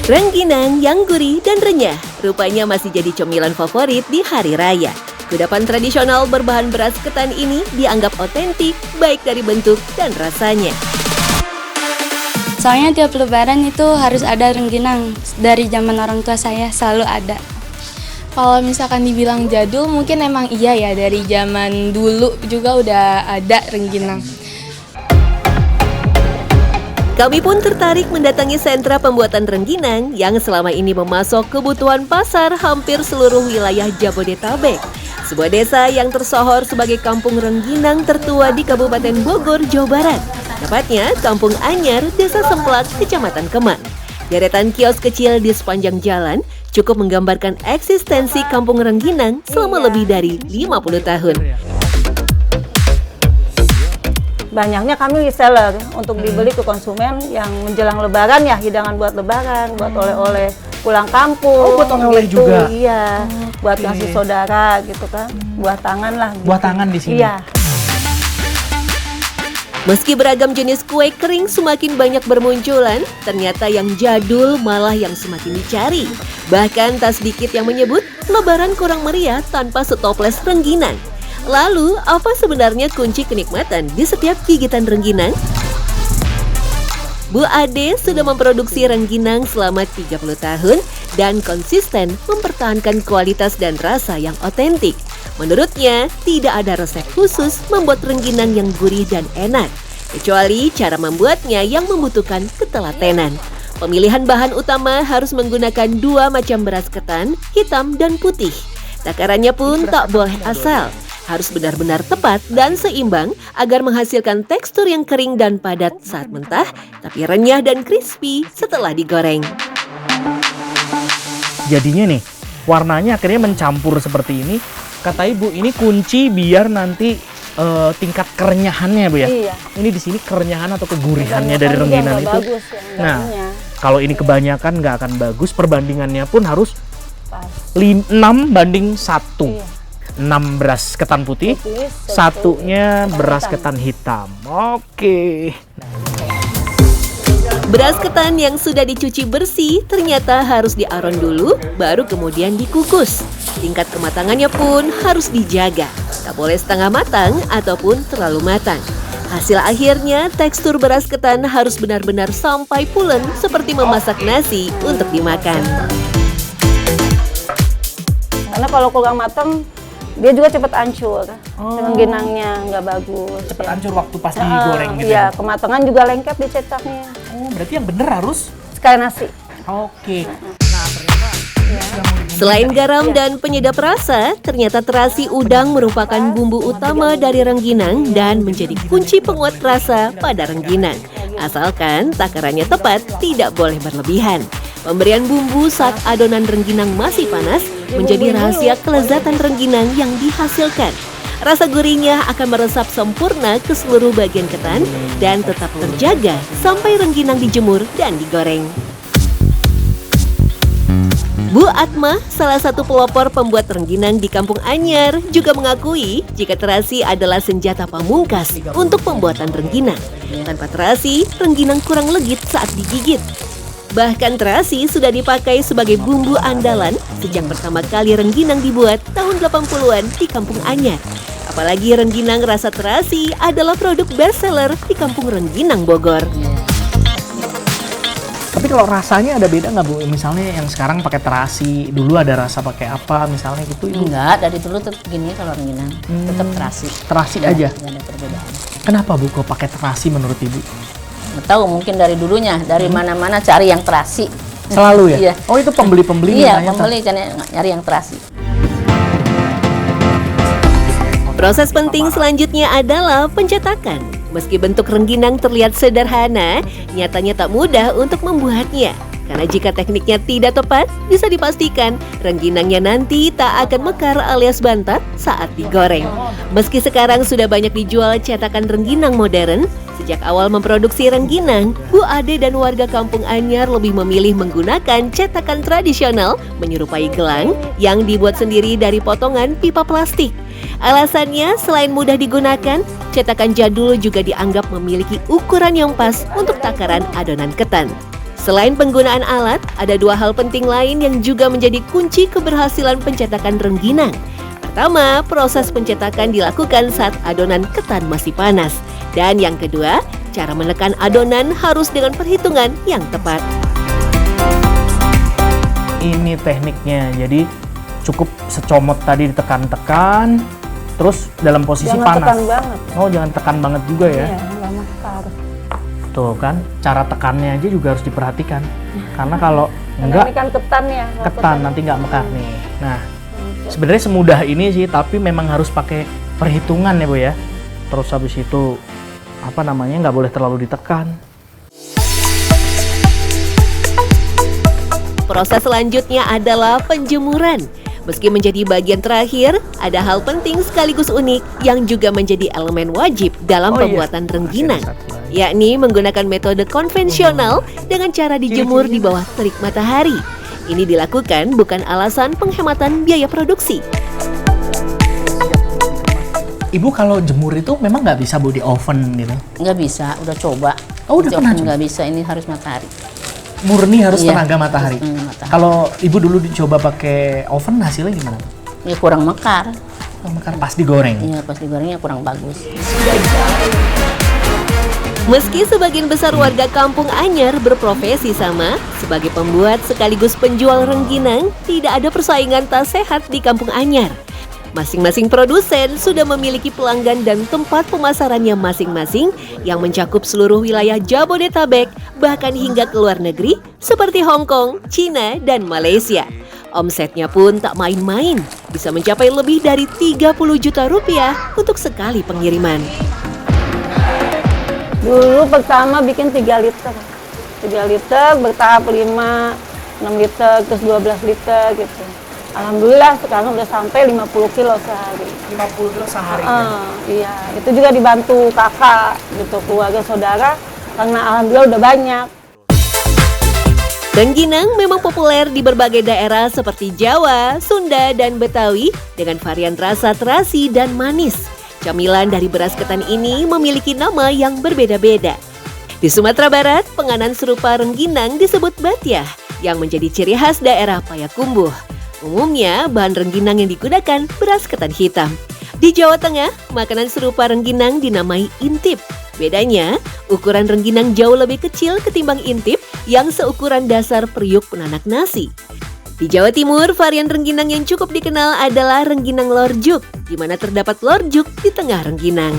Rengginang yang gurih dan renyah, rupanya masih jadi cemilan favorit di hari raya. Kudapan tradisional berbahan beras ketan ini dianggap otentik, baik dari bentuk dan rasanya. Soalnya tiap lebaran itu harus ada rengginang, dari zaman orang tua saya selalu ada. Kalau misalkan dibilang jadul, mungkin emang iya ya, dari zaman dulu juga udah ada rengginang. Kami pun tertarik mendatangi sentra pembuatan rengginang yang selama ini memasok kebutuhan pasar hampir seluruh wilayah Jabodetabek. Sebuah desa yang tersohor sebagai kampung rengginang tertua di Kabupaten Bogor, Jawa Barat. Tepatnya Kampung Anyar, Desa Semplak, Kecamatan Kemang. Deretan kios kecil di sepanjang jalan cukup menggambarkan eksistensi kampung rengginang selama lebih dari 50 tahun. Banyaknya kami reseller untuk dibeli ke konsumen yang menjelang lebaran ya, hidangan buat lebaran, buat oleh-oleh pulang kampung. Oh, buat oleh-oleh gitu. juga? Iya, buat ngasih saudara gitu kan, buah tangan lah. Gitu. Buah tangan di sini? Iya. Meski beragam jenis kue kering semakin banyak bermunculan, ternyata yang jadul malah yang semakin dicari. Bahkan tak sedikit yang menyebut lebaran kurang meriah tanpa setoples rengginang. Lalu, apa sebenarnya kunci kenikmatan di setiap gigitan rengginang? Bu Ade sudah memproduksi rengginang selama 30 tahun dan konsisten mempertahankan kualitas dan rasa yang otentik. Menurutnya, tidak ada resep khusus membuat rengginang yang gurih dan enak, kecuali cara membuatnya yang membutuhkan ketelatenan. Pemilihan bahan utama harus menggunakan 2 macam beras ketan, hitam dan putih. Takarannya pun tak boleh asal. Harus benar-benar tepat dan seimbang agar menghasilkan tekstur yang kering dan padat saat mentah, tapi renyah dan crispy setelah digoreng. Jadinya nih, warnanya akhirnya mencampur seperti ini. Kata Ibu, ini kunci biar nanti tingkat kerenyahannya, Bu ya? Iya. Ini di sini kerenyahan atau kegurihannya dari rengginang itu. Bagus, Nah, kalau ini kebanyakan nggak akan bagus, perbandingannya pun harus 6:1. Iya. 6 beras ketan putih, satunya beras ketan hitam. Oke. Beras ketan yang sudah dicuci bersih ternyata harus diaron dulu, baru kemudian dikukus. Tingkat kematangannya pun harus dijaga. Tak boleh setengah matang ataupun terlalu matang. Hasil akhirnya, tekstur beras ketan harus benar-benar sampai pulen seperti memasak nasi untuk dimakan. Karena kalau kurang matang, dia juga cepat hancur. Rengginangnya nggak bagus. Cepat hancur waktu pas digoreng gitu. Iya, kematangan juga lengket dicetaknya. Oh, berarti yang bener harus? Sekali nasi. Oke. Nah, ternyata Selain garam dan penyedap rasa, ternyata terasi udang merupakan bumbu utama dari rengginang dan menjadi kunci penguat rasa pada rengginang. Asalkan takarannya tepat, tidak boleh berlebihan. Pemberian bumbu saat adonan rengginang masih panas menjadi rahasia kelezatan rengginang yang dihasilkan. Rasa gurihnya akan meresap sempurna ke seluruh bagian ketan dan tetap terjaga sampai rengginang dijemur dan digoreng. Bu Atma, salah satu pelopor pembuat rengginang di Kampung Anyar, juga mengakui jika terasi adalah senjata pamungkas untuk pembuatan rengginang. Tanpa terasi, rengginang kurang legit saat digigit. Bahkan terasi sudah dipakai sebagai bumbu andalan sejak pertama kali rengginang dibuat tahun 80-an di Kampung Anyar. Apalagi rengginang rasa terasi adalah produk bestseller di Kampung Rengginang Bogor. tapi kalau rasanya ada beda nggak Bu? Misalnya yang sekarang pakai terasi, dulu ada rasa pakai apa misalnya gitu? Ibu? Enggak, dari dulu tetap gini kalau rengginang, tetap terasi. Terasi Ya, aja? nggak ada perbedaan. Kenapa Bu kok pakai terasi menurut Ibu? Nggak tahu, mungkin dari dulunya, dari mana-mana cari yang terasi. Selalu ya? Iya. Oh itu pembeli-pembeli Iya, mintanya pembeli nyari yang terasi. Proses penting selanjutnya adalah pencetakan. Meski bentuk rengginang terlihat sederhana, nyatanya tak mudah untuk membuatnya. Karena jika tekniknya tidak tepat, bisa dipastikan rengginangnya nanti tak akan mekar alias bantat saat digoreng. Meski sekarang sudah banyak dijual cetakan rengginang modern, sejak awal memproduksi rengginang, Bu Ade dan warga Kampung Anyar lebih memilih menggunakan cetakan tradisional menyerupai gelang yang dibuat sendiri dari potongan pipa plastik. Alasannya, selain mudah digunakan, cetakan jadul juga dianggap memiliki ukuran yang pas untuk takaran adonan ketan. Selain penggunaan alat, ada dua hal penting lain yang juga menjadi kunci keberhasilan pencetakan rengginang. Pertama, proses pencetakan dilakukan saat adonan ketan masih panas. Dan yang kedua, cara menekan adonan harus dengan perhitungan yang tepat. Ini tekniknya, jadi cukup secomot tadi ditekan-tekan, terus dalam posisi Jangan panas. tekan banget. Oh, jangan tekan banget juga ya. Iya, nggak mekar. Tuh kan, cara tekannya aja juga harus diperhatikan. Karena kalau Karena enggak ini kan ketan ya. kalau ketan nanti nggak mekar nih. Nah, sebenarnya semudah ini sih, tapi memang harus pakai perhitungan ya Bu ya. Terus habis itu nggak boleh terlalu ditekan. Proses selanjutnya adalah penjemuran. Meski menjadi bagian terakhir, ada hal penting sekaligus unik yang juga menjadi elemen wajib dalam Oh iya, pembuatan rengginang, masih ada satu lagi. yakni menggunakan metode konvensional dengan cara dijemur di bawah terik matahari. Ini dilakukan bukan alasan penghematan biaya produksi. Ibu kalau jemur itu memang nggak bisa Bu di oven gitu? Nggak bisa, udah coba. Oh, udah Di pernah oven coba? nggak bisa, ini harus matahari. Murni harus Iya, tenaga matahari. harus tenaga matahari. Kalau Ibu dulu dicoba pakai oven hasilnya gimana? Ya kurang mekar. Oh, mekar pas digoreng. Iya, pas digorengnya kurang bagus. Meski sebagian besar warga Kampung Anyar berprofesi sama, sebagai pembuat sekaligus penjual rengginang, tidak ada persaingan tak sehat di Kampung Anyar. Masing-masing produsen sudah memiliki pelanggan dan tempat pemasarannya masing-masing yang mencakup seluruh wilayah Jabodetabek, bahkan hingga ke luar negeri seperti Hong Kong, Cina, dan Malaysia. Omsetnya pun tak main-main, bisa mencapai lebih dari 30 juta rupiah untuk sekali pengiriman. Dulu pertama bikin 3 liter. 3 liter, bertahap 5, 6 liter, terus 12 liter gitu. Alhamdulillah sekarang udah sampai 50 kilo sehari. 50 kilo sehari. Iya, itu juga dibantu kakak gitu, keluarga saudara, karena alhamdulillah udah banyak. Rengginang memang populer di berbagai daerah seperti Jawa, Sunda, dan Betawi dengan varian rasa terasi dan manis. Camilan dari beras ketan ini memiliki nama yang berbeda-beda. Di Sumatera Barat, penganan serupa rengginang disebut batiah yang menjadi ciri khas daerah Payakumbuh. Umumnya, bahan rengginang yang digunakan beras ketan hitam. Di Jawa Tengah, makanan serupa rengginang dinamai intip. Bedanya, ukuran rengginang jauh lebih kecil ketimbang intip yang seukuran dasar periuk penanak nasi. Di Jawa Timur, varian rengginang yang cukup dikenal adalah rengginang lorjuk, di mana terdapat lorjuk di tengah rengginang.